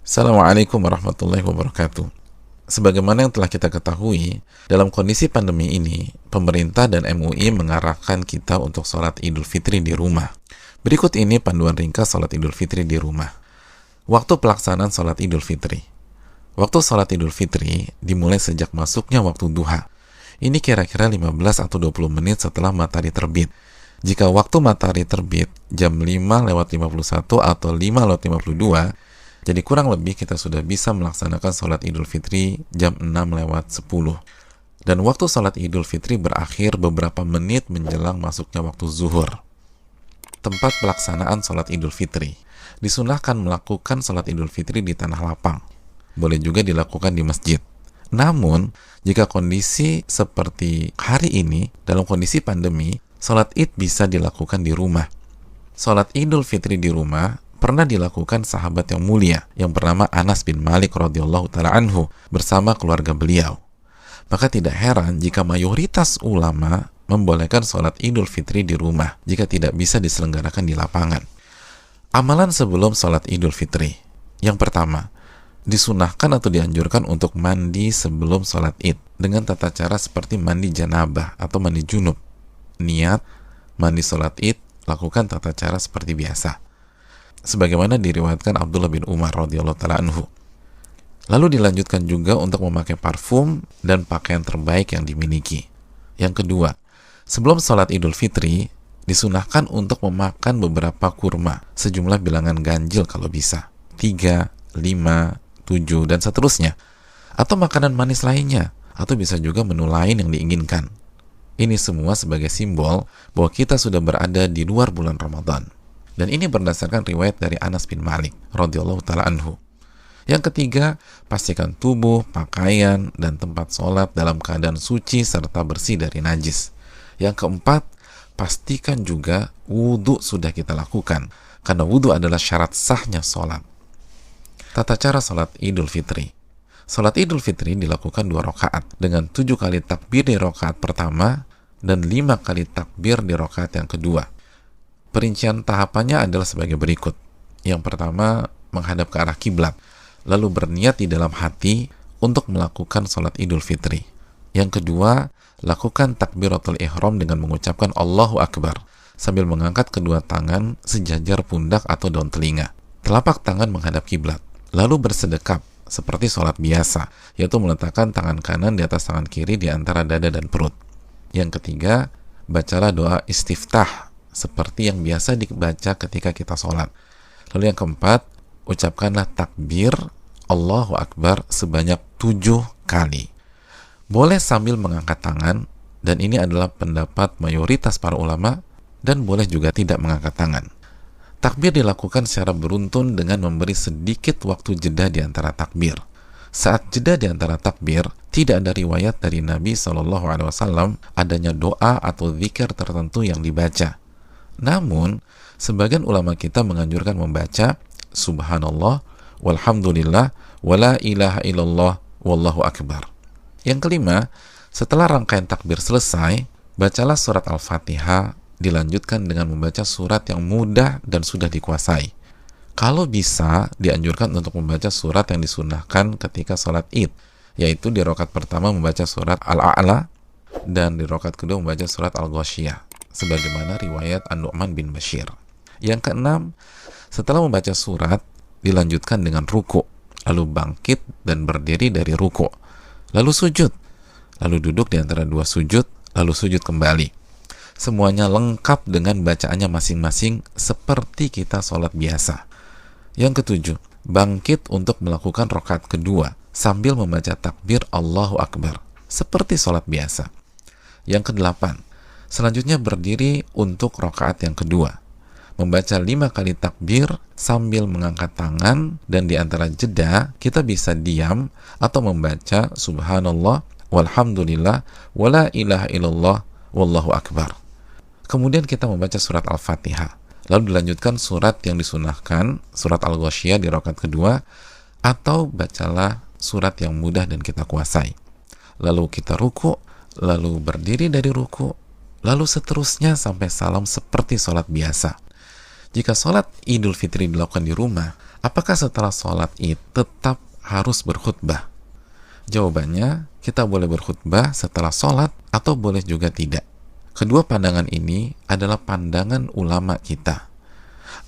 Assalamualaikum warahmatullahi wabarakatuh. Sebagaimana yang telah kita ketahui, dalam kondisi pandemi ini, pemerintah dan MUI mengarahkan kita untuk sholat Idul Fitri di rumah. Berikut ini panduan ringkas sholat Idul Fitri di rumah. Waktu pelaksanaan sholat Idul Fitri. Waktu sholat Idul Fitri dimulai sejak masuknya waktu duha. Ini kira-kira 15 atau 20 menit setelah matahari terbit. Jika waktu matahari terbit jam 5:51 atau 5:52, jadi kurang lebih kita sudah bisa melaksanakan sholat Idul Fitri jam 6:10. Dan waktu sholat Idul Fitri berakhir beberapa menit menjelang masuknya waktu zuhur. Tempat pelaksanaan sholat Idul Fitri. Disunahkan melakukan sholat Idul Fitri di tanah lapang. Boleh juga dilakukan di masjid. Namun, jika kondisi seperti hari ini, dalam kondisi pandemi, sholat Id bisa dilakukan di rumah. Sholat Idul Fitri di rumah pernah dilakukan sahabat yang mulia yang bernama Anas bin Malik radhiyallahu taala anhu bersama keluarga beliau. Maka tidak heran jika mayoritas ulama membolehkan sholat Idul Fitri di rumah jika tidak bisa diselenggarakan di lapangan. Amalan sebelum sholat Idul Fitri. Yang pertama, disunahkan atau dianjurkan untuk mandi sebelum sholat Id dengan tata cara seperti mandi janabah atau mandi junub. Niat mandi sholat Id, lakukan tata cara seperti biasa, sebagaimana diriwayatkan Abdullah bin Umar radhiyallahu taala anhu. Lalu dilanjutkan juga untuk memakai parfum dan pakaian terbaik yang dimiliki. Yang kedua, sebelum sholat Idul Fitri, disunahkan untuk memakan beberapa kurma, sejumlah bilangan ganjil kalau bisa, 3, 5, 7, dan seterusnya. Atau makanan manis lainnya, atau bisa juga menu lain yang diinginkan. Ini semua sebagai simbol bahwa kita sudah berada di luar bulan Ramadan. Dan ini berdasarkan riwayat dari Anas bin Malik radhiyallahu taala anhu. Yang ketiga, pastikan tubuh, pakaian, dan tempat sholat dalam keadaan suci serta bersih dari najis. Yang keempat, pastikan juga wudhu sudah kita lakukan, karena wudhu adalah syarat sahnya sholat. Tata cara sholat Idul Fitri. Sholat Idul Fitri dilakukan 2 rakaat dengan 7 kali takbir di rakaat pertama dan 5 kali takbir di rakaat yang kedua. Perincian tahapannya adalah sebagai berikut. Yang pertama, menghadap ke arah kiblat, lalu berniat di dalam hati untuk melakukan sholat Idul Fitri. Yang kedua, lakukan takbiratul ihram dengan mengucapkan Allahu Akbar sambil mengangkat kedua tangan sejajar pundak atau daun telinga. Telapak tangan menghadap kiblat, lalu bersedekap seperti sholat biasa, yaitu meletakkan tangan kanan di atas tangan kiri di antara dada dan perut. Yang ketiga, bacalah doa istiftah seperti yang biasa dibaca ketika kita sholat. Lalu yang keempat, ucapkanlah takbir Allahu Akbar sebanyak 7 kali. Boleh sambil mengangkat tangan, dan ini adalah pendapat mayoritas para ulama, dan boleh juga tidak mengangkat tangan. Takbir dilakukan secara beruntun dengan memberi sedikit waktu jeda di antara takbir. Saat jeda di antara takbir, tidak ada riwayat dari Nabi SAW adanya doa atau zikir tertentu yang dibaca. Namun, sebagian ulama kita menganjurkan membaca Subhanallah, walhamdulillah, wala ilaha illallah, wallahu akbar. Yang kelima, setelah rangkaian takbir selesai, bacalah surat Al-Fatihah, dilanjutkan dengan membaca surat yang mudah dan sudah dikuasai. Kalau bisa, dianjurkan untuk membaca surat yang disunahkan ketika sholat Id, yaitu di rakaat pertama membaca surat Al-A'la, dan di rakaat kedua membaca surat Al-Ghasyiyah, sebagaimana riwayat An-Nu'man bin Bashir. Yang keenam, setelah membaca surat, dilanjutkan dengan ruku', lalu bangkit dan berdiri dari ruku', lalu sujud, lalu duduk di antara 2 sujud, lalu sujud kembali. Semuanya lengkap dengan bacaannya masing-masing seperti kita sholat biasa. Yang ketujuh, bangkit untuk melakukan rakaat kedua sambil membaca takbir Allahu Akbar seperti sholat biasa. Yang kedelapan, selanjutnya berdiri untuk rakaat yang kedua, membaca 5 kali takbir sambil mengangkat tangan, dan di antara jeda kita bisa diam atau membaca Subhanallah, walhamdulillah, wala ilaha illallah, wallahu akbar. Kemudian kita membaca surat Al-Fatihah, lalu dilanjutkan surat yang disunahkan, surat Al-Ghasyiyah di rakaat kedua, atau bacalah surat yang mudah dan kita kuasai. Lalu kita ruku, lalu berdiri dari ruku, lalu seterusnya sampai salam seperti sholat biasa. Jika sholat Idul Fitri dilakukan di rumah, Apakah setelah sholat id tetap harus berkhutbah? Jawabannya, kita boleh berkhutbah setelah sholat atau boleh juga tidak. Kedua pandangan ini adalah pandangan ulama kita.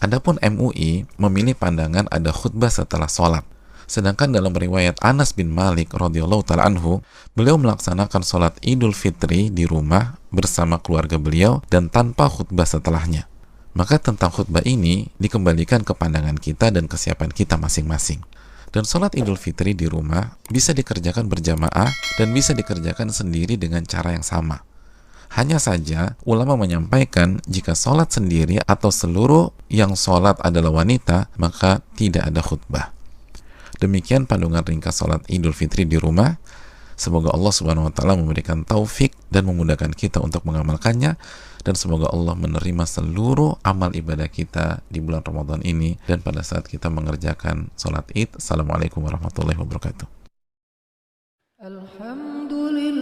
Adapun MUI memilih pandangan ada khutbah setelah sholat. Sedangkan dalam riwayat Anas bin Malik radhiyallahu ta'ala anhu, beliau melaksanakan sholat Idul Fitri di rumah bersama keluarga beliau dan tanpa khutbah setelahnya. Maka tentang khutbah ini dikembalikan ke pandangan kita dan kesiapan kita masing-masing. Dan sholat Idul Fitri di rumah bisa dikerjakan berjamaah dan bisa dikerjakan sendiri dengan cara yang sama. Hanya saja ulama menyampaikan jika sholat sendiri atau seluruh yang sholat adalah wanita, maka tidak ada khutbah. Demikian panduan ringkas sholat Idul Fitri di rumah. Semoga Allah Subhanahu wa Ta'ala memberikan taufik dan memudahkan kita untuk mengamalkannya, dan semoga Allah menerima seluruh amal ibadah kita di bulan Ramadan ini dan pada saat kita mengerjakan sholat Id. Assalamualaikum warahmatullahi wabarakatuh. Alhamdulillah.